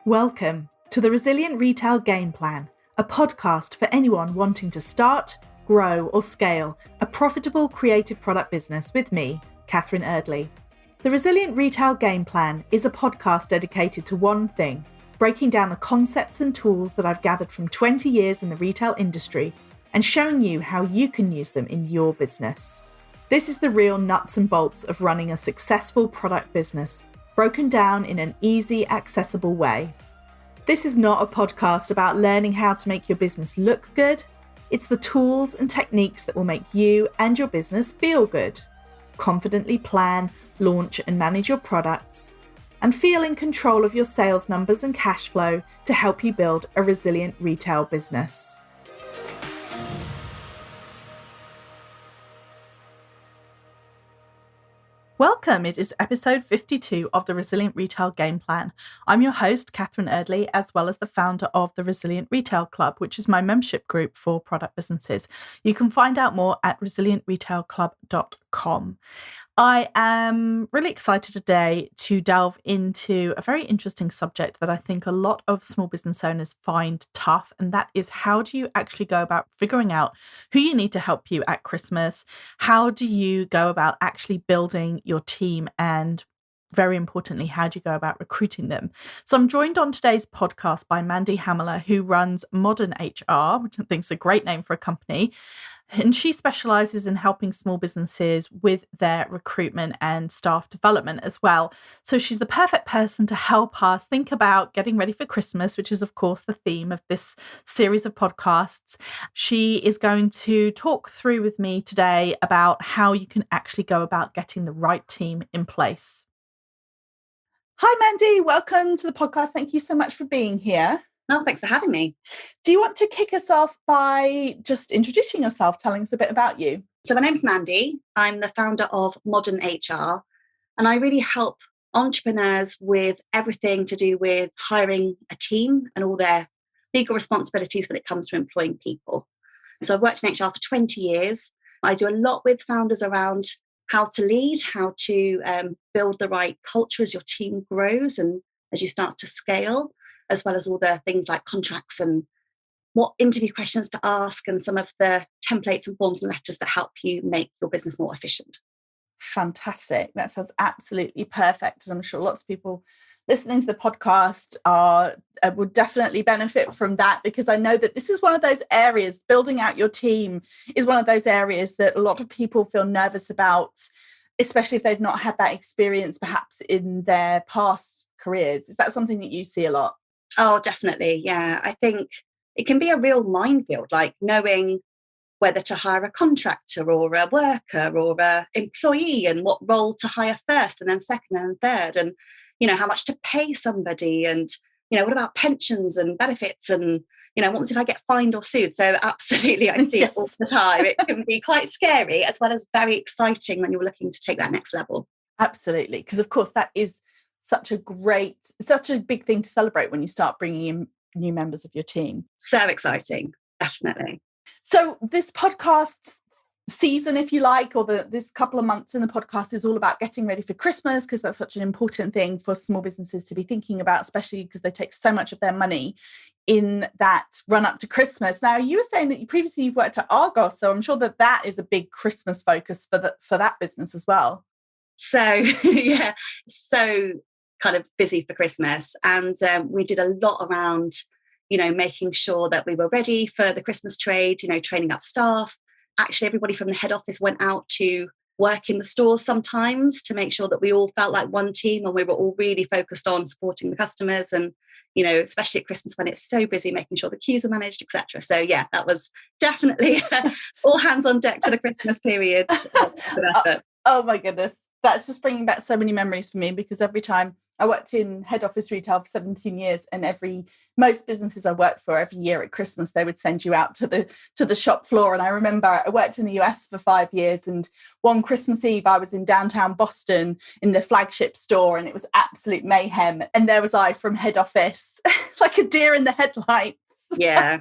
Welcome to the Resilient Retail Game Plan, a podcast for anyone wanting to start, grow or scale a profitable creative product business with me, Catherine Erdley. The Resilient Retail Game Plan is a podcast dedicated to one thing, breaking down the concepts and tools that I've gathered from 20 years in the retail industry and showing you how you can use them in your business. This is the real nuts and bolts of running a successful product business, broken down in an easy, accessible way. This is not a podcast about learning how to make your business look good. It's the tools and techniques that will make you and your business feel good. Confidently plan, launch and manage your products, and feel in control of your sales numbers and cash flow to help you build a resilient retail business. Welcome, it is episode 52 of the Resilient Retail Game Plan. I'm your host, Catherine Erdley, as well as the founder of the Resilient Retail Club, which is my membership group for product businesses. You can find out more at resilientretailclub.com. I am really excited today to delve into a very interesting subject that I think a lot of small business owners find tough, and that is how do you actually go about figuring out who you need to help you at Christmas? How do you go about actually building your team? And very importantly, how do you go about recruiting them? So I'm joined on today's podcast by Mandy Hamerla, who runs Modern HR, which I think is a great name for a company. And she specializes in helping small businesses with their recruitment and staff development as well. So she's the perfect person to help us think about getting ready for Christmas, which is, of course, the theme of this series of podcasts. She is going to talk through with me today about how you can actually go about getting the right team in place. Hi, Mandy. Welcome to the podcast. Thank you so much for being here. Oh, thanks for having me. Do you want to kick us off by just introducing yourself, telling us a bit about you? So my name's Mandy. I'm the founder of Modern HR, and I really help entrepreneurs with everything to do with hiring a team and all their legal responsibilities when it comes to employing people. So I've worked in HR for 20 years. I do a lot with founders around how to lead, how to build the right culture as your team grows and as you start to scale, as well as all the things like contracts and what interview questions to ask and some of the templates and forms and letters that help you make your business more efficient. Fantastic. That sounds absolutely perfect. And I'm sure lots of people listening to the podcast would definitely benefit from that, because I know that this is one of those areas, building out your team is one of those areas that a lot of people feel nervous about, especially if they've not had that experience perhaps in their past careers. Is that something that you see a lot? Oh, definitely. Yeah. I think it can be a real minefield, like knowing whether to hire a contractor or a worker or an employee and what role to hire first and then second and third, and, how much to pay somebody and, what about pensions and benefits and, what happens if I get fined or sued? So absolutely, I see it all the time. It can be quite scary as well as very exciting when you're looking to take that next level. Absolutely. Because of course that is such a big thing to celebrate when you start bringing in new members of your team. So exciting, definitely. So this podcast season, if you like, or this couple of months in the podcast is all about getting ready for Christmas, because that's such an important thing for small businesses to be thinking about, especially because they take so much of their money in that run up to Christmas. Now, you were saying that you've worked at Argos, so I'm sure that is a big Christmas focus for that business as well. So, yeah, so kind of busy for Christmas. And we did a lot around, making sure that we were ready for the Christmas trade, training up staff. Actually, everybody from the head office went out to work in the stores sometimes to make sure that we all felt like one team and we were all really focused on supporting the customers and, especially at Christmas when it's so busy, making sure the queues are managed, etc. So, yeah, that was definitely all hands on deck for the Christmas period. Oh, my goodness. That's just bringing back so many memories for me, because every time I worked in head office retail for 17 years, and most businesses I worked for, every year at Christmas, they would send you out to the shop floor. And I remember I worked in the US for 5 years, and one Christmas Eve, I was in downtown Boston in the flagship store, and it was absolute mayhem. And there was I from head office, like a deer in the headlights. Yeah.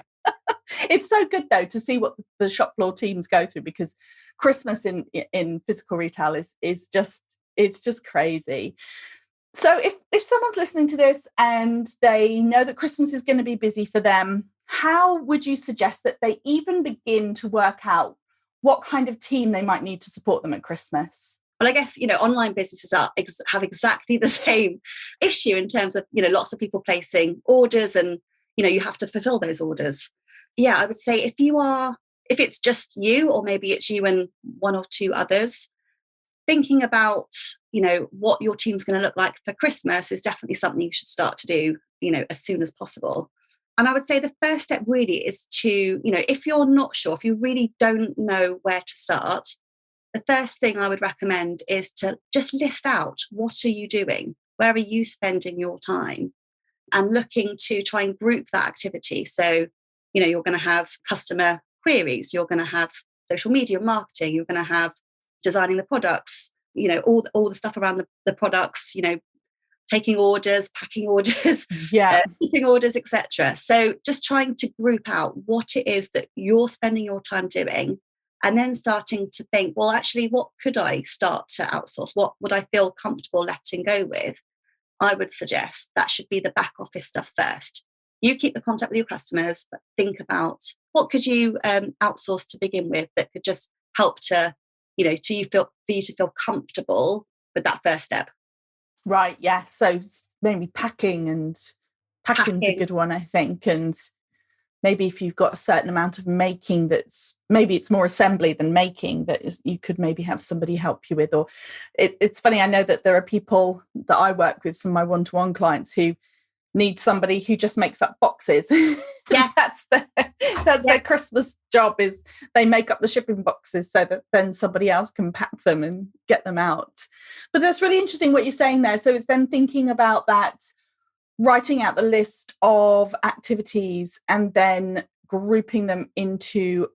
It's so good though to see what the shop floor teams go through, because Christmas in physical retail is just crazy. So if someone's listening to this and they know that Christmas is going to be busy for them, how would you suggest that they even begin to work out what kind of team they might need to support them at Christmas? Well, I guess, online businesses have exactly the same issue in terms of, lots of people placing orders and, you have to fulfill those orders. Yeah, I would say if it's just you, or maybe it's you and one or two others, thinking about, what your team's going to look like for Christmas is definitely something you should start to do, as soon as possible. And I would say the first step really is to, if you're not sure, if you really don't know where to start, the first thing I would recommend is to just list out, what are you doing? Where are you spending your time? And looking to try and group that activity. So, you're going to have customer queries, you're going to have social media marketing, you're going to have designing the products, all the stuff around the products, taking orders, packing orders, Yeah. keeping orders, etc. So just trying to group out what it is that you're spending your time doing, and then starting to think, well, actually, what could I start to outsource? What would I feel comfortable letting go with? I would suggest that should be the back office stuff first. You keep the contact with your customers, but think about what could you outsource to begin with that could just help to, for you to feel comfortable with that first step. Right. Yeah. So maybe packing's a Packing, good one, I think. And maybe if you've got a certain amount of making, that's maybe it's more assembly than making, that is, you could maybe have somebody help you with. Or it's funny, I know that there are people that I work with, some of my one-to-one clients, who need somebody who just makes up boxes. yeah, that's yeah, their Christmas job, is they make up the shipping boxes so that then somebody else can pack them and get them out. But that's really interesting what you're saying there. So it's then thinking about that, writing out the list of activities and then grouping them into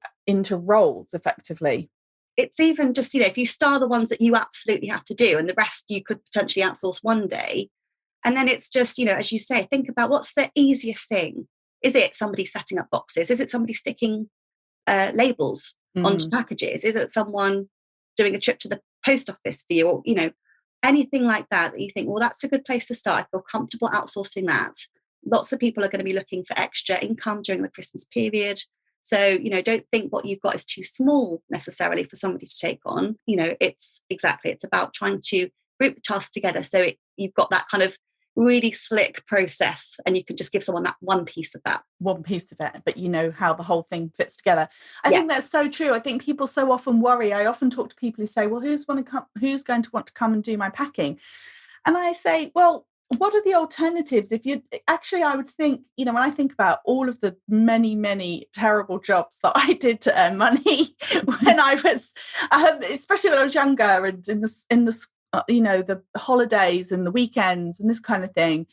roles effectively. it's even just, if you star the ones that you absolutely have to do, and the rest you could potentially outsource one day. And then it's just, as you say, think about what's the easiest thing. Is it somebody setting up boxes? Is it somebody sticking labels onto Mm. packages? Is it someone doing a trip to the post office for you? Or, anything like that you think, well, that's a good place to start. I feel comfortable outsourcing that. Lots of people are going to be looking for extra income during the Christmas period. So, don't think what you've got is too small necessarily for somebody to take on. It's about trying to group the tasks together. So you've got that kind of really slick process, and you can just give someone that one piece of that. One piece of it, but you know how the whole thing fits together. I Yeah. think that's so true. I think people so often worry. I often talk to people who say, well, who's going to want to come and do my packing? And I say, well, what are the alternatives? If you actually, I would think, when I think about all of the many, many terrible jobs that I did to earn money when I was, especially when I was younger, and the holidays and the weekends and this kind of thing,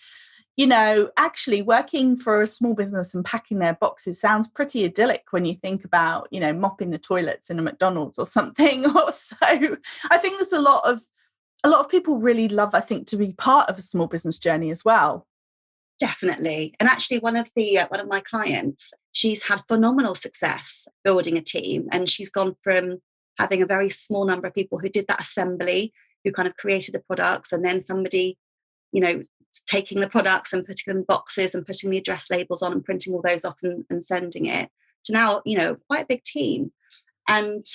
actually working for a small business and packing their boxes sounds pretty idyllic when you think about, mopping the toilets in a McDonald's or something. Or so I think there's a lot of people really love, I think, to be part of a small business journey as well. Definitely. And actually one of my clients, she's had phenomenal success building a team, and she's gone from having a very small number of people who did that assembly, who kind of created the products, and then somebody, taking the products and putting them in boxes and putting the address labels on and printing all those off and sending it, to now, quite a big team. And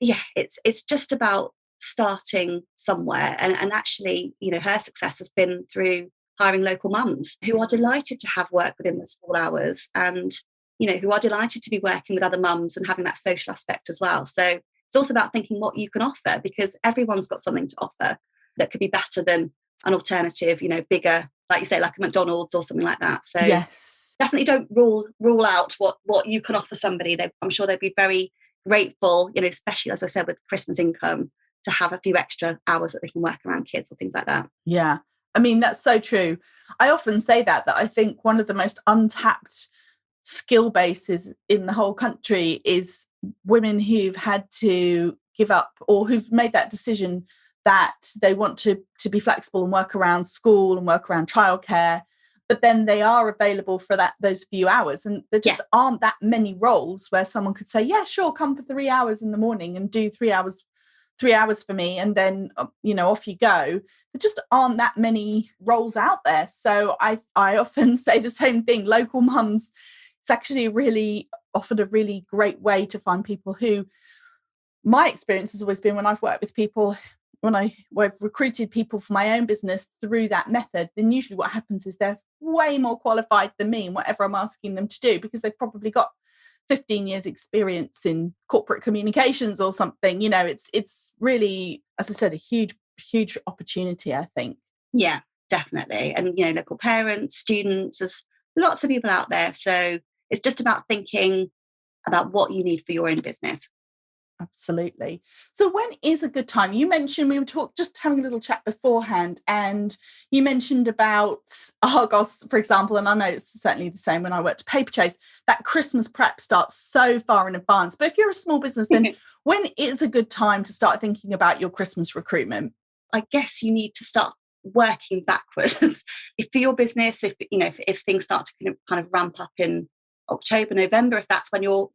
yeah, it's just about starting somewhere. And actually, her success has been through hiring local mums who are delighted to have work within the school hours, and who are delighted to be working with other mums and having that social aspect as well. So it's also about thinking what you can offer, because everyone's got something to offer that could be better than an alternative, bigger, like you say, like a McDonald's or something like that. So Yes. definitely don't rule out what you can offer somebody. I'm sure they'd be very grateful, especially, as I said, with Christmas income, to have a few extra hours that they can work around kids or things like that. Yeah. I mean, that's so true. I often say that I think one of the most untapped skill bases in the whole country is women who've had to give up, or who've made that decision that they want to be flexible and work around school and work around childcare, but then they are available for those few hours, and there Yeah, just aren't that many roles where someone could say, yeah, sure, come for 3 hours in the morning and do 3 hours 3 hours for me, and then off you go. There just aren't that many roles out there. So I often say the same thing. Local mums, it's actually really offered a really great way to find people who, my experience has always been when I've worked with people, when I've recruited people for my own business through that method, then usually what happens is they're way more qualified than me in whatever I'm asking them to do, because they've probably got 15 years experience in corporate communications or something. It's really, as I said, a huge opportunity, I think. Yeah, definitely. And local parents, students, there's lots of people out there, so it's just about thinking about what you need for your own business. Absolutely. So when is a good time? You mentioned, we were just having a little chat beforehand, and you mentioned about Argos, for example, and I know it's certainly the same when I worked at Paperchase, that Christmas prep starts so far in advance. But if you're a small business, then when is a good time to start thinking about your Christmas recruitment? I guess you need to start working backwards. If for your business, if things start to kind of ramp up in October, November, if that's when your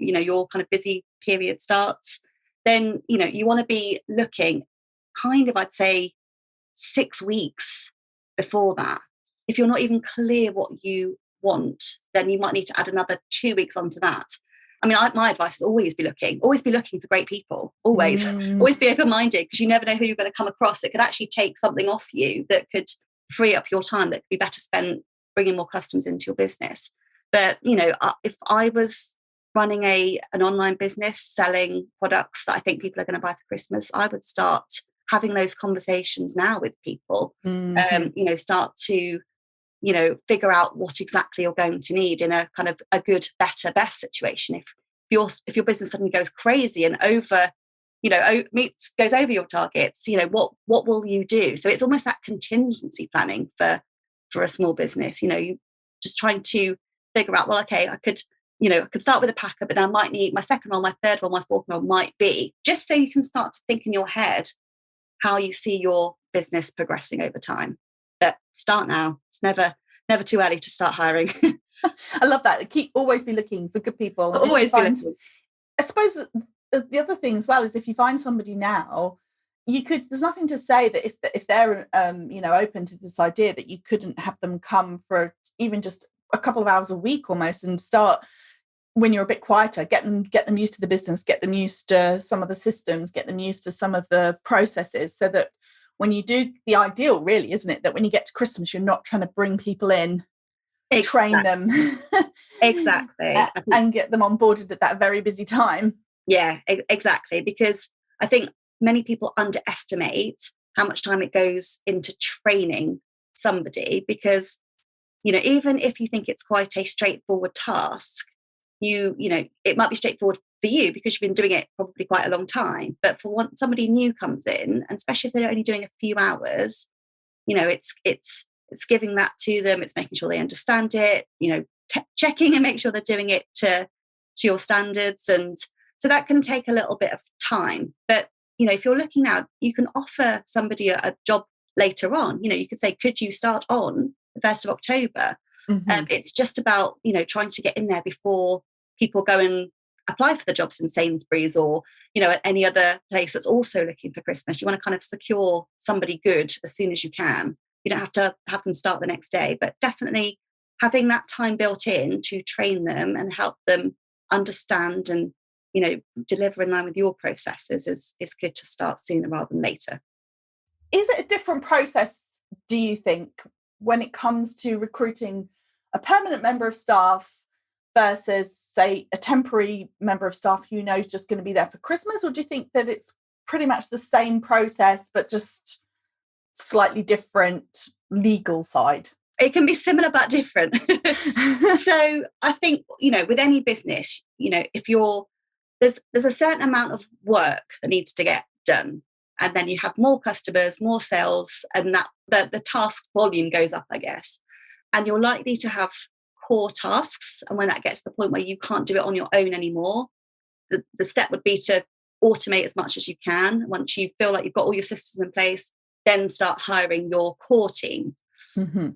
kind of busy period starts, then you want to be looking kind of, I'd say, 6 weeks before that. If you're not even clear what you want, then you might need to add another 2 weeks onto that. I mean, my advice is always be looking for great people, always. Always be open-minded, because you never know who you're going to come across. It could actually take something off you that could free up your time that could be better spent bringing more customers into your business. But if I was running an online business selling products that I think people are going to buy for Christmas, I would start having those conversations now with people. Start to figure out what exactly you're going to need in a kind of a good, better, best situation. If your business suddenly goes crazy and goes over your targets, what will you do? So it's almost that contingency planning for a small business. You just trying to figure out, well, okay, I could start with a packer, but then I might need my second role, my third role, my fourth role might be, just so you can start to think in your head how you see your business progressing over time. But start now. It's never too early to start hiring. I love that. Always be looking for good people. Always be looking. I suppose the other thing as well is, if you find somebody now, there's nothing to say that if they're open to this idea, that you couldn't have them come for even just a couple of hours a week almost, and start when you're a bit quieter, get them used to the business, get them used to some of the systems, get them used to some of the processes, so that when you do, the ideal really, isn't it, that when you get to Christmas, you're not trying to bring people in, train them exactly, and get them onboarded at that very busy time. Yeah, exactly. Because I think many people underestimate how much time it goes into training somebody, because even if you think it's quite a straightforward task, it might be straightforward for you because you've been doing it probably quite a long time. But for when somebody new comes in, and especially if they're only doing a few hours, it's giving that to them. It's making sure they understand it, checking and make sure they're doing it to your standards. And so that can take a little bit of time. But, if you're looking now, you can offer somebody a job later on. You could say, could you start on the 1st of October? It's just about, trying to get in there before people go and apply for the jobs in Sainsbury's or, at any other place that's also looking for Christmas. You want to kind of secure somebody good as soon as you can. You don't have to have them start the next day, but definitely having that time built in to train them and help them understand and, deliver in line with your processes is good to start sooner rather than later. Is it a different process, do you think, when it comes to recruiting a permanent member of staff versus, say, a temporary member of staff who knows just going to be there for Christmas? Or do you think that it's pretty much the same process, but just slightly different legal side? It can be similar but different. So I think, with any business, if there's a certain amount of work that needs to get done. And then you have more customers, more sales, and that the task volume goes up, I guess. And you're likely to have core tasks. And when that gets to the point where you can't do it on your own anymore, the step would be to automate as much as you can. Once you feel like you've got all your systems in place, then start hiring your core team. Mm-hmm.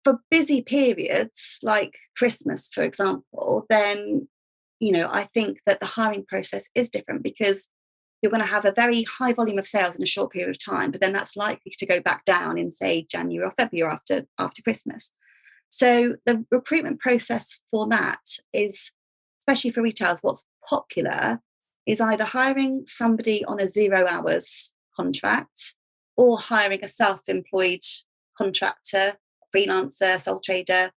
For busy periods like Christmas, for example, then, I think that the hiring process is different, because you're going to have a very high volume of sales in a short period of time, but then that's likely to go back down in, say, January or February after Christmas. So the recruitment process for that is, especially for retailers, what's popular is either hiring somebody on a 0 hours contract or hiring a self-employed contractor, freelancer, sole trader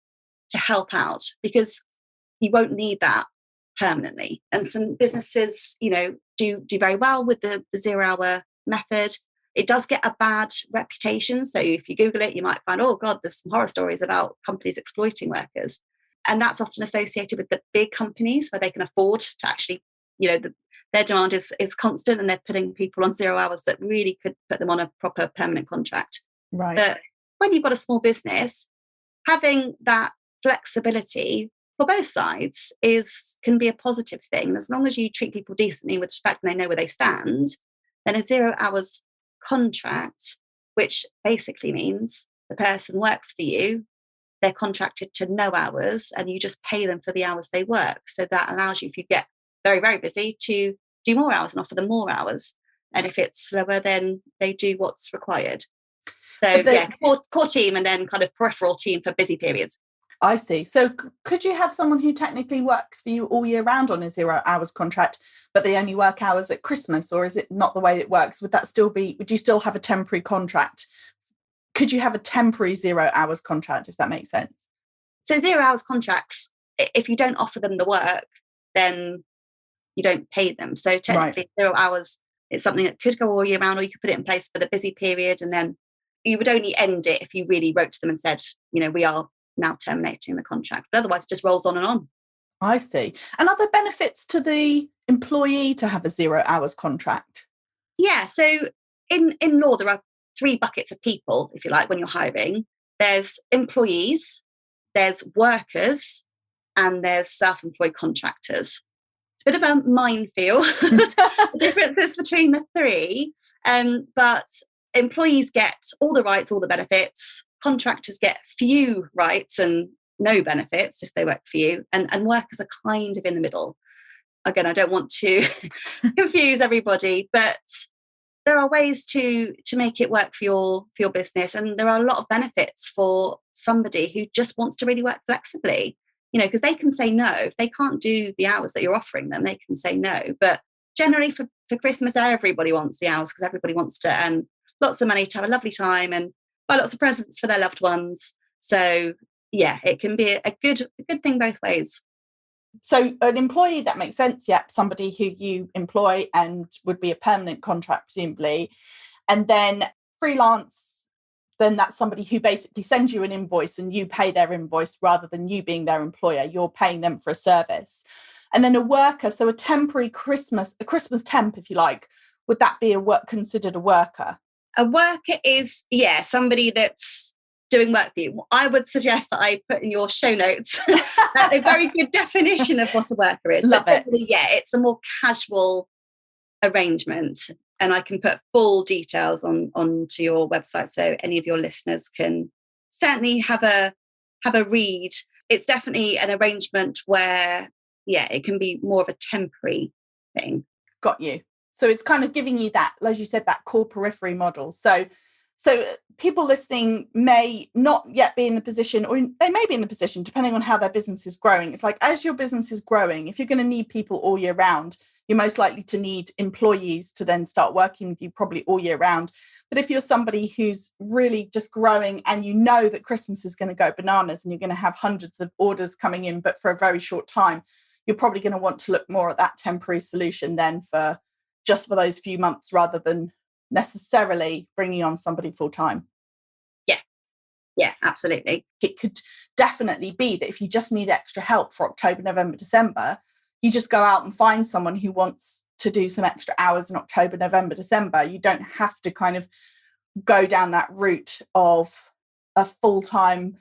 to help out, because you won't need that permanently. And some businesses, do very well with the 0 hour method. It does get a bad reputation. So if you Google it, you might find, oh God, there's some horror stories about companies exploiting workers. And that's often associated with the big companies where they can afford to actually, their demand is constant, and they're putting people on 0 hours that really could put them on a proper permanent contract. Right. But when you've got a small business, having that flexibility for both sides can be a positive thing. As long as you treat people decently with respect and they know where they stand, then a 0 hours contract, which basically means the person works for you, they're contracted to no hours, and you just pay them for the hours they work. So that allows you, if you get very, very busy, to do more hours and offer them more hours. And if it's slower, then they do what's required. So core team, and then kind of peripheral team for busy periods. I see. So could you have someone who technically works for you all year round on a 0 hours contract, but they only work hours at Christmas? Or is it not the way it works? Would you still have a temporary contract? Could you have a temporary 0 hours contract, if that makes sense? So 0 hours contracts, if you don't offer them the work, then you don't pay them. So technically, right, 0 hours is something that could go all year round, or you could put it in place for the busy period, and then you would only end it if you really wrote to them and said, we are now terminating the contract. But otherwise, it just rolls on and on. I see. And are there benefits to the employee to have a 0 hours contract? Yeah. So in law, there are 3 buckets of people, if you like, when you're hiring. There's employees, there's workers, and there's self-employed contractors. It's a bit of a minefield, the differences between the 3. But employees get all the rights, all the benefits. Contractors get few rights and no benefits if they work for you. And workers are kind of in the middle. Again, I don't want to confuse everybody, but there are ways to make it work for your business. And there are a lot of benefits for somebody who just wants to really work flexibly, because they can say no. If they can't do the hours that you're offering them, they can say no. But generally for Christmas, everybody wants the hours, because everybody wants to earn lots of money to have a lovely time and buy lots of presents for their loved ones. So yeah, it can be a good thing both ways. So an employee, that makes sense. Yeah, somebody who you employ and would be a permanent contract, presumably. And then freelance, then that's somebody who basically sends you an invoice and you pay their invoice rather than you being their employer. You're paying them for a service. And then a worker, so a Christmas temp, if you like, would that be considered a worker? A worker is, somebody that's doing work for you. I would suggest that I put in your show notes a very good definition of what a worker is. Love but generally, it's a more casual arrangement. And I can put full details onto your website, so any of your listeners can certainly have a read. It's definitely an arrangement where, it can be more of a temporary thing. Got you. So it's kind of giving you that, as you said, that core periphery model. So people listening may not yet be in the position, or they may be in the position, depending on how their business is growing. It's like, as your business is growing, if you're going to need people all year round, you're most likely to need employees to then start working with you probably all year round. But if you're somebody who's really just growing and you know that Christmas is going to go bananas and you're going to have hundreds of orders coming in, but for a very short time, you're probably going to want to look more at that temporary solution then for those few months, rather than necessarily bringing on somebody full time. Yeah, absolutely. It could definitely be that if you just need extra help for October, November, December, you just go out and find someone who wants to do some extra hours in October, November, December. You don't have to kind of go down that route of a full-time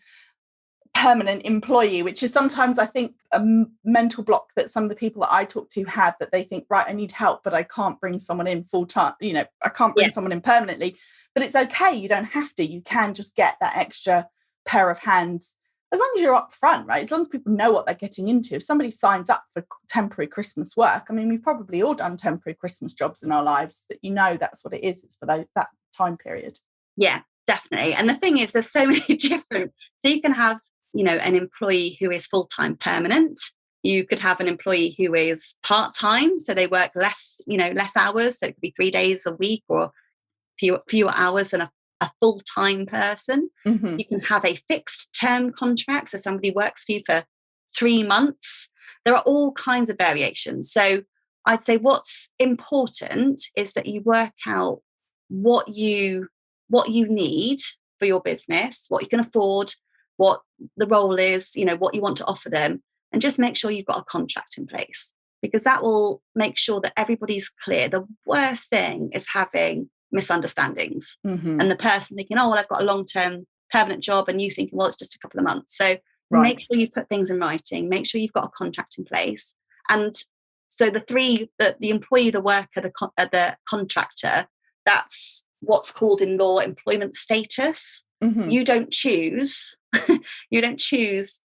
permanent employee, which is sometimes, I think, a mental block that some of the people that I talk to have, that they think, right, I need help, but I can't bring someone in full time. I can't bring someone in permanently. But it's okay. You don't have to. You can just get that extra pair of hands as long as you're upfront, right? As long as people know what they're getting into. If somebody signs up for temporary Christmas work, I mean, we've probably all done temporary Christmas jobs in our lives, that that's what it is. It's for that time period. Yeah, definitely. And the thing is, there's so many different, so you can have, an employee who is full-time permanent. You could have an employee who is part-time, so they work less hours. So it could be 3 days a week or fewer hours than a full-time person. Mm-hmm. You can have a fixed term contract, so somebody works for you for 3 months. There are all kinds of variations. So I'd say what's important is that you work out what you need for your business, what you can afford, what the role is, what you want to offer them, and just make sure you've got a contract in place, because that will make sure that everybody's clear. The worst thing is having misunderstandings, Mm-hmm. and the person thinking, oh, well, I've got a long-term permanent job, and you thinking, well, it's just a couple of months. So make sure you put things in writing, make sure you've got a contract in place. And so the employee, the worker, the contractor, that's what's called in law employment status. Mm-hmm. You don't choose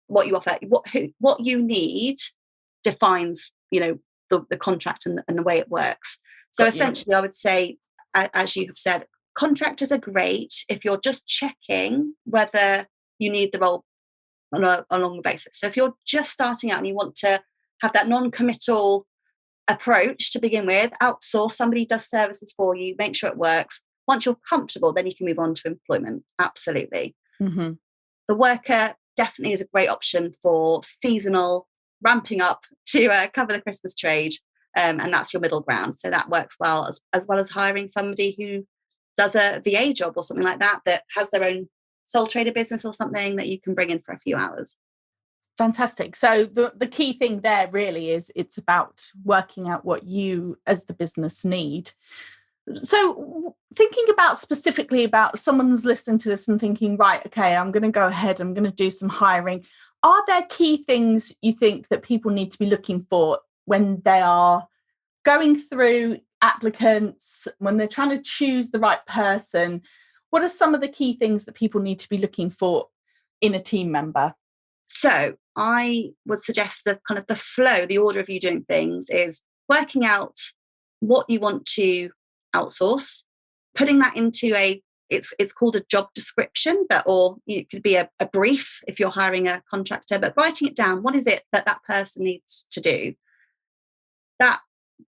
what you offer. What you need defines the contract and the way it works. So essentially, I would say, as you have said, contractors are great if you're just checking whether you need the role on a longer basis. So if you're just starting out and you want to have that non-committal approach to begin with, outsource, somebody does services for you, make sure it works. Once you're comfortable, then you can move on to employment. Absolutely. Mm-hmm. The worker definitely is a great option for seasonal, ramping up to cover the Christmas trade. And that's your middle ground. So that works well, as well as hiring somebody who does a VA job or something like that has their own sole trader business or something that you can bring in for a few hours. Fantastic. So the key thing there really is it's about working out what you as the business need. So thinking about specifically about someone's listening to this and thinking, right, okay, I'm going to go ahead, I'm going to do some hiring. Are there key things you think that people need to be looking for when they are going through applicants, when they're trying to choose the right person? What are some of the key things that people need to be looking for in a team member? So I would suggest the kind of the flow, the order of you doing things is working out what you want to outsource, putting that into it's called a job description, or it could be a brief if you're hiring a contractor, but writing it down. What is it that person needs to do? That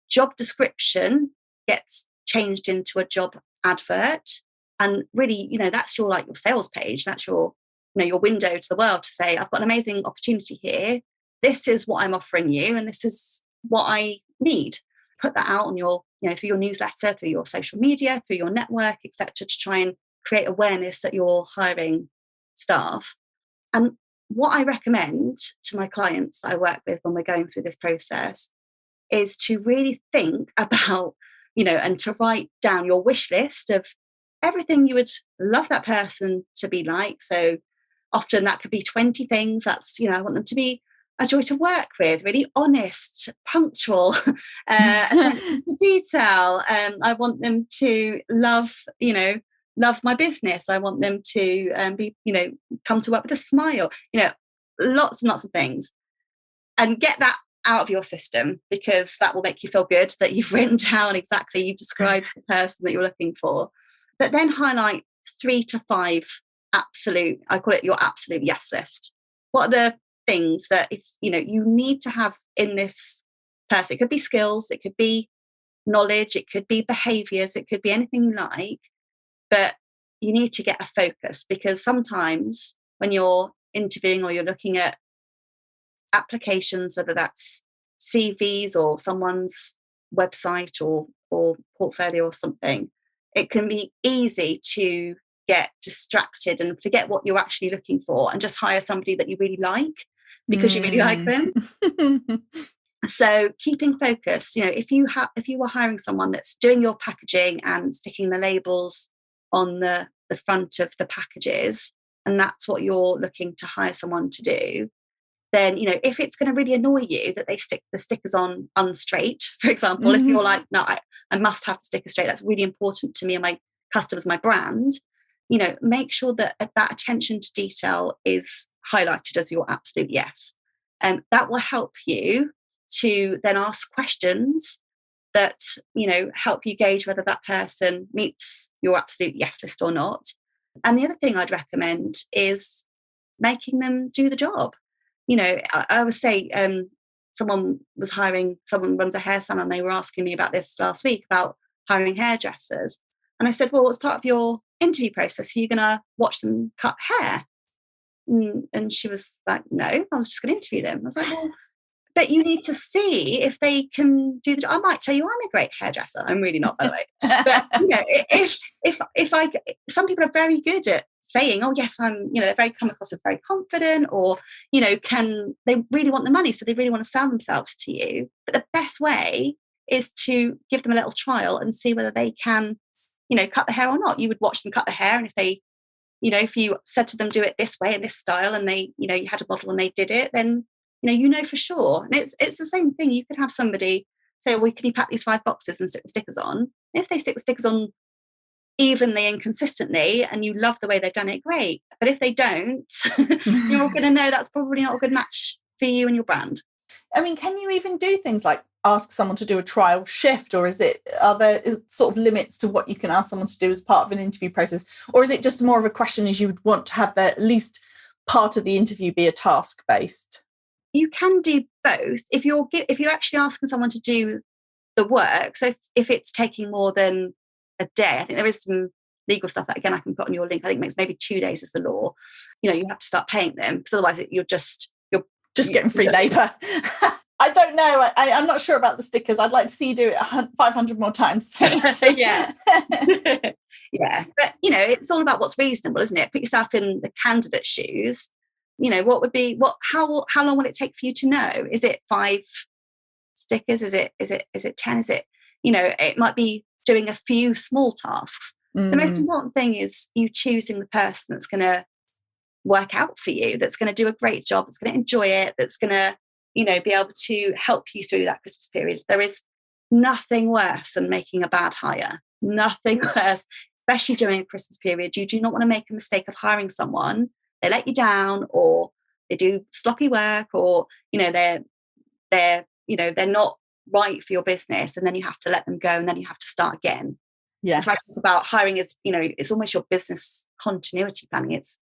job description gets changed into a job advert, and really, that's your sales page. That's your window to the world to say, I've got an amazing opportunity here. This is what I'm offering you, and this is what I need. Put that out on your, through your newsletter, through your social media, through your network, etc., to try and create awareness that you're hiring staff. And what I recommend to my clients I work with when we're going through this process is to really think about, and to write down your wish list of everything you would love that person to be like. So often that could be 20 things. That's, I want them to be a joy to work with, really honest, punctual, attention to detail. I want them to love my business. I want them to be, come to work with a smile, lots and lots of things. And get that out of your system, because that will make you feel good that you've written down exactly, you've described the person that you're looking for. But then highlight 3 to 5 absolute, I call it your absolute yes list. What are the things that you need to have in this person? It could be skills, it could be knowledge, it could be behaviors, it could be anything you like, but you need to get a focus, because sometimes when you're interviewing or you're looking at applications, whether that's CVs or someone's website or portfolio or something, it can be easy to get distracted and forget what you're actually looking for and just hire somebody that you really like because you really like them. So keeping focus, if you were hiring someone that's doing your packaging and sticking the labels on the front of the packages, and that's what you're looking to hire someone to do, then, if it's going to really annoy you that they stick the stickers on unstraight, for example, if you're like, no, I must have the sticker straight, that's really important to me and my customers, my brand, make sure that that attention to detail is highlighted as your absolute yes. That will help you to then ask questions that, help you gauge whether that person meets your absolute yes list or not. And the other thing I'd recommend is making them do the job. I always say, someone runs a hair salon, and they were asking me about this last week about hiring hairdressers. And I said, well, as part of your interview process, are you going to watch them cut hair? And she was like, no, I was just going to interview them. I was like, well, but you need to see if they can do the job. I might tell you I'm a great hairdresser. I'm really not, by the way. But if I, some people are very good at saying, oh yes, I'm, they're very come across as very confident, or they really want the money, so they really want to sell themselves to you. But the best way is to give them a little trial and see whether they can, cut the hair or not. You would watch them cut the hair, and if they, if you said to them, do it this way in this style, and they, you had a model and they did it, then for sure. And it's the same thing. You could have somebody say, well, can you pack these 5 boxes and stick the stickers on? And if they stick the stickers on evenly and consistently, and you love the way they've done it, great. But if they don't, you're going to know that's probably not a good match for you and your brand. I mean, can you even do things like ask someone to do a trial shift, or are there sort of limits to what you can ask someone to do as part of an interview process? Or is it just more of a question as you would want to have at least part of the interview be a task based? You can do both. If you're actually asking someone to do the work, so if it's taking more than a day, I think there is some legal stuff that, again, I can put on your link. I think it makes maybe 2 days is the law. You have to start paying them, because otherwise you're just getting free labour. I don't know. I'm not sure about the stickers. I'd like to see you do it 500 more times, please. Yeah. Yeah. But, it's all about what's reasonable, isn't it? Put yourself in the candidate's shoes. What would be, how long will it take for you to know? Is it 5 stickers? Is it 10? Is it, it might be doing a few small tasks. The most important thing is you choosing the person that's going to work out for you, that's going to do a great job, that's going to enjoy it, that's going to, be able to help you through that Christmas period. There is nothing worse than making a bad hire. Nothing worse, especially during a Christmas period. You do not want to make a mistake of hiring someone. They let you down, or they do sloppy work, or they're not right for your business, and then you have to let them go, and then you have to start again. Yeah. So I talk about hiring as, it's almost your business continuity planning. It's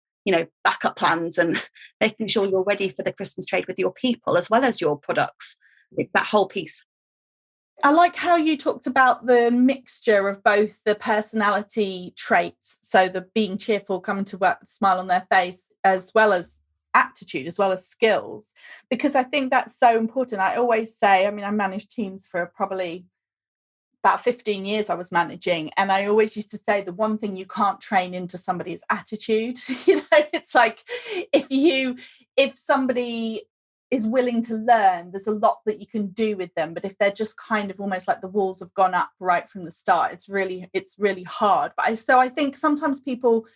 backup plans and making sure you're ready for the Christmas trade with your people as well as your products. It's that whole piece. I like how you talked about the mixture of both the personality traits, so the being cheerful, coming to work with a smile on their face, as well as aptitude, as well as skills, because I think that's so important. I always say, I managed teams for probably about 15 years I was managing, and I always used to say the one thing you can't train into somebody's attitude. It's like if somebody is willing to learn, there's a lot that you can do with them, but if they're just kind of almost like the walls have gone up right from the start, it's really hard. So I think sometimes people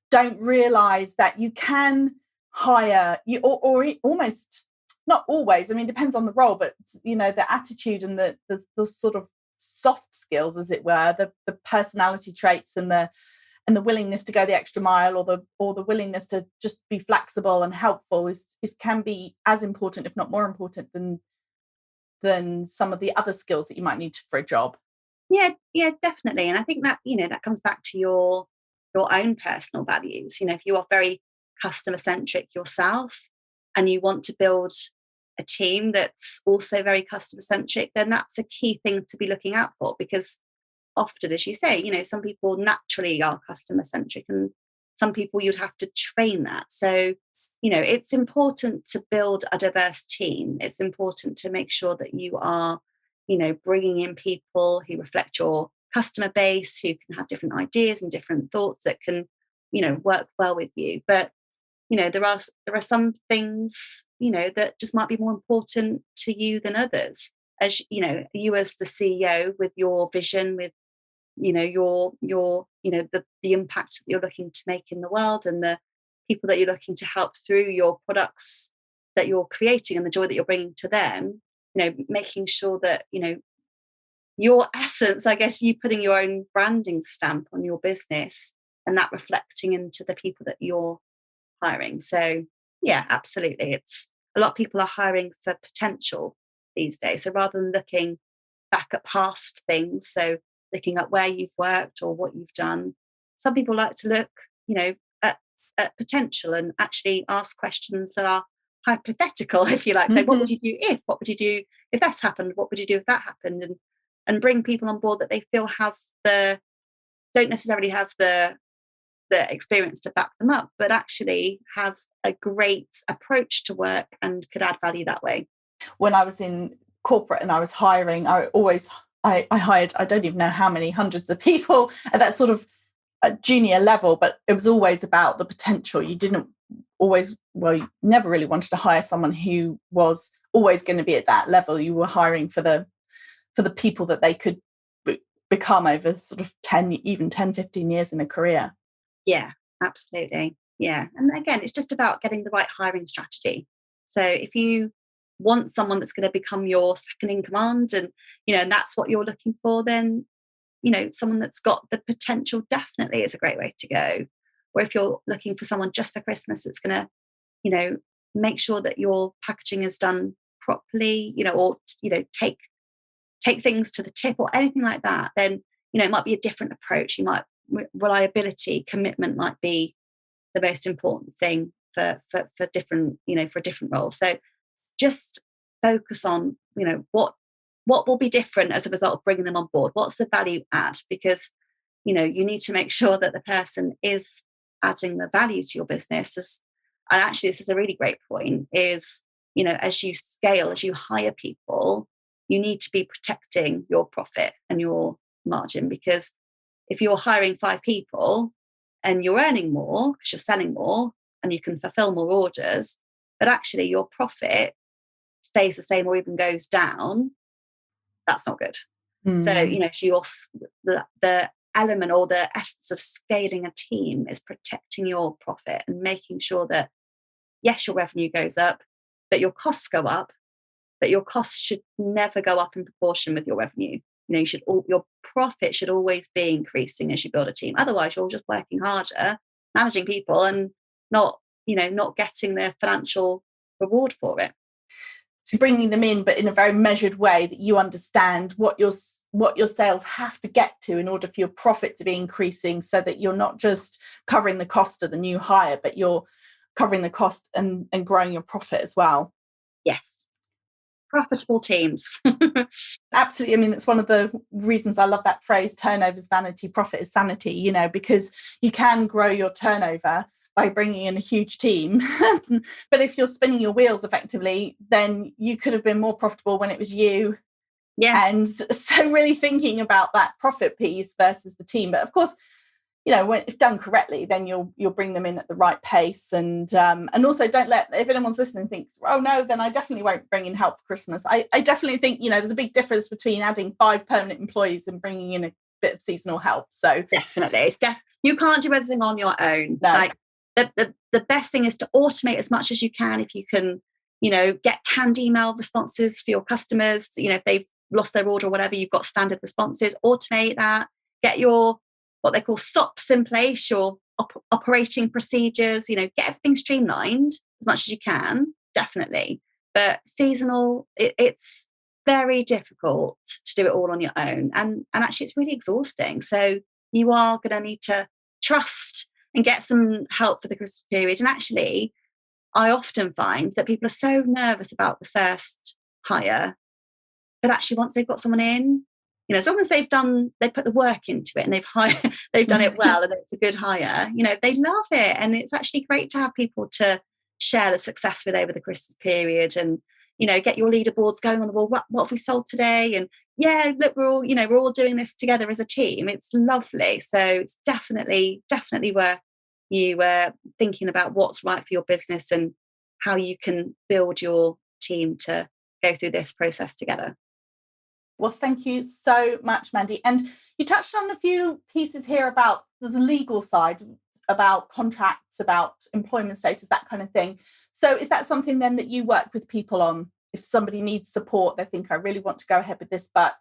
don't realize that you can hire you, or almost not always, it depends on the role, but the attitude and the sort of soft skills, as it were, the personality traits and the willingness to go the extra mile, or the willingness to just be flexible and helpful is can be as important, if not more important, than some of the other skills that you might need for a job. Yeah, definitely. And I think that that comes back to your own personal values. If you are very customer centric yourself, and you want to build a team that's also very customer centric, then that's a key thing to be looking out for, because often, as you say, some people naturally are customer centric, and some people you'd have to train that. So, it's important to build a diverse team. It's important to make sure that you are, bringing in people who reflect your customer base, who can have different ideas and different thoughts that can, work well with you. But there are some things that just might be more important to you than others. As you as the CEO, with your vision, with the impact that you're looking to make in the world, and the people that you're looking to help through your products that you're creating, and the joy that you're bringing to them. Making sure that your essence, I guess, you putting your own branding stamp on your business, and that reflecting into the people that you're hiring. So Yeah, absolutely. It's a lot of people are hiring for potential these days. So rather than looking back at past things, so looking at where you've worked or what you've done, some people like to look, you know, at, at potential and actually ask questions that are hypothetical, if you like. So what would Mhm. you do if? What would you do if this happened? What would you do if that happened? And bring people on board that they feel have the don't necessarily have the experience to back them up, but actually have a great approach to work and could add value that way. When I was in corporate and I was hiring, I hired, I don't even know how many hundreds of people at that sort of junior level, but it was always about the potential. You didn't always, well, you never really wanted to hire someone who was always going to be at that level. You were hiring for the people that they could become over sort of 10, even 10, 15 years in a career. Yeah, absolutely. Yeah. And again, it's just about getting the right hiring strategy. So if you want someone that's going to become your second in command and, and that's what you're looking for, then, someone that's got the potential definitely is a great way to go. Or if you're looking for someone just for Christmas that's going to, you know, make sure that your packaging is done properly, or, take things to the tip or anything like that, then, it might be a different approach. You might, reliability, commitment might be the most important thing for different, for a different role. So just focus on, what will be different as a result of bringing them on board. What's the value add? Because, you need to make sure that the person is adding the value to your business. And actually, this is a really great point, is, as you scale, as you hire people, you need to be protecting your profit and your margin, because if you're hiring 5 people and you're earning more because you're selling more and you can fulfill more orders, but actually your profit stays the same or even goes down, that's not good. So, Mm. the element or the essence of scaling a team is protecting your profit and making sure that, yes, your revenue goes up, but your costs go up, but your costs should never go up in proportion with your revenue. Your profit should always be increasing as you build a team. Otherwise, you're just working harder, managing people, and not getting the financial reward for it. To bringing them in, but in a very measured way, that you understand what your sales have to get to in order for your profit to be increasing, so that you're not just covering the cost of the new hire, but you're covering the cost and growing your profit as well. Yes, profitable teams. Absolutely. I mean, it's one of the reasons I love that phrase, turnover's vanity, profit is sanity, because you can grow your turnover by bringing in a huge team. But if you're spinning your wheels effectively, then you could have been more profitable when it was you. Yeah, And so really thinking about that profit piece versus the team. But of course, when if done correctly, then you'll bring them in at the right pace, and also don't let, if anyone's listening thinks, oh no, then I definitely won't bring in help for Christmas. I definitely think there's a big difference between adding 5 permanent employees and bringing in a bit of seasonal help. So definitely. You can't do everything on your own. no. Like the best thing is to automate as much as you can. If you can, get canned email responses for your customers, if they've lost their order or whatever, you've got standard responses, automate that, get your what they call SOPs in place, your operating procedures, get everything streamlined as much as you can, definitely. But seasonal, it's very difficult to do it all on your own. And actually it's really exhausting. So you are going to need to trust and get some help for the Christmas period. And actually, I often find that people are so nervous about the first hire, but actually once they've got someone in, as long as they put the work into it and they've hired, they've done it well and it's a good hire, they love it. And it's actually great to have people to share the success with over the Christmas period, and, get your leaderboards going on the wall. What have we sold today? And yeah, look, we're all doing this together as a team. It's lovely. So it's definitely worth you thinking about what's right for your business and how you can build your team to go through this process together. Well, thank you so much, Mandy. And you touched on a few pieces here about the legal side, about contracts, about employment status, that kind of thing. So is that something then that you work with people on? If somebody needs support, they think, I really want to go ahead with this, but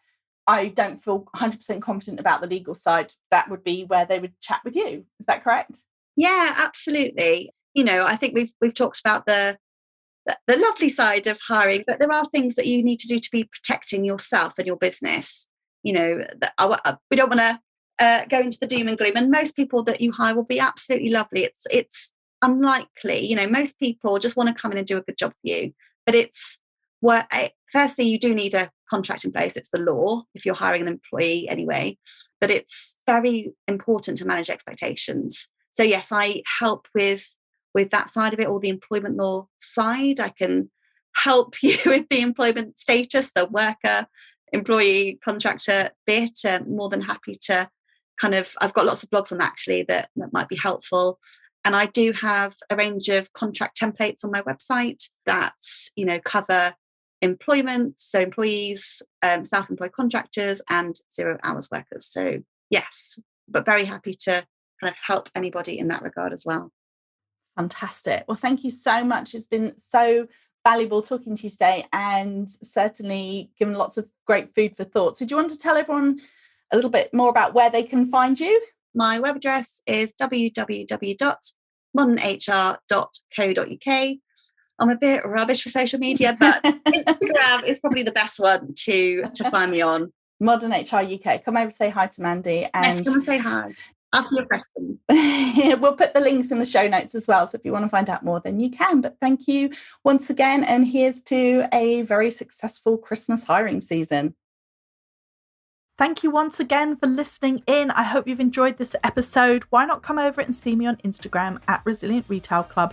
I don't feel 100% confident about the legal side, that would be where they would chat with you. Is that correct? Yeah, absolutely. I think we've talked about the lovely side of hiring, but there are things that you need to do to be protecting yourself and your business. We don't want to go into the doom and gloom. And most people that you hire will be absolutely lovely. It's unlikely. Most people just want to come in and do a good job for you. But firstly, you do need a contract in place. It's the law if you're hiring an employee anyway. But it's very important to manage expectations. So yes, I help with that side of it, or the employment law side. I can help you with the employment status, the worker, employee, contractor bit. More than happy to I've got lots of blogs on that actually that might be helpful. And I do have a range of contract templates on my website that, cover employment, so employees, self-employed contractors, and 0 hours workers. So yes, but very happy to help anybody in that regard as well. Fantastic. Well, thank you so much. It's been so valuable talking to you today, and certainly given lots of great food for thought. So do you want to tell everyone a little bit more about where they can find you? My web address is www.modernhr.co.uk. I'm a bit rubbish for social media, but Instagram is probably the best one to find me on. Modern HR UK. Come over, say hi to Mandy. Yes, come and say hi. Ask me a question. We'll put the links in the show notes as well. So if you want to find out more, then you can. But thank you once again. And here's to a very successful Christmas hiring season. Thank you once again for listening in. I hope you've enjoyed this episode. Why not come over and see me on Instagram at Resilient Retail Club?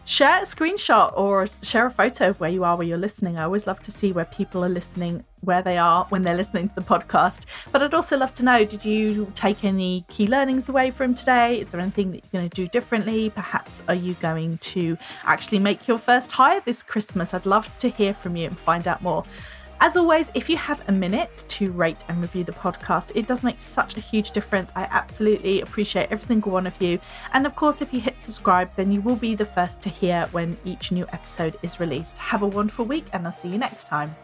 Share a screenshot or share a photo of where you are, where you're listening. I always love to see where people are listening, where they are when they're listening to the podcast. But I'd also love to know, did you take any key learnings away from today? Is there anything that you're going to do differently? Perhaps are you going to actually make your first hire this Christmas? I'd love to hear from you and find out more. As always, if you have a minute to rate and review the podcast, it does make such a huge difference. I absolutely appreciate every single one of you. And of course, if you hit subscribe, then you will be the first to hear when each new episode is released. Have a wonderful week, and I'll see you next time.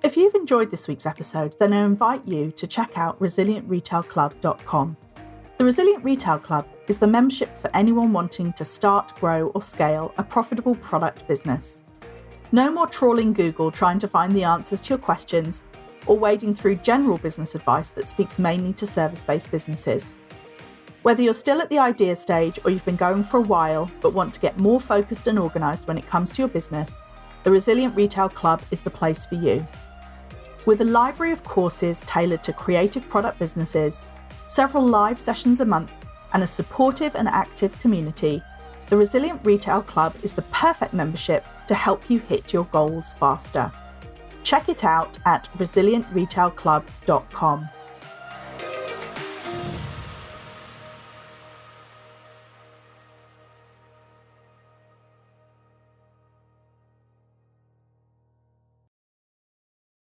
If you've enjoyed this week's episode, then I invite you to check out resilientretailclub.com. The Resilient Retail Club is the membership for anyone wanting to start, grow, or scale a profitable product business. No more trawling Google trying to find the answers to your questions, or wading through general business advice that speaks mainly to service-based businesses. Whether you're still at the idea stage or you've been going for a while but want to get more focused and organised when it comes to your business, the Resilient Retail Club is the place for you. With a library of courses tailored to creative product businesses, several live sessions a month, and a supportive and active community, the Resilient Retail Club is the perfect membership to help you hit your goals faster. Check it out at resilientretailclub.com.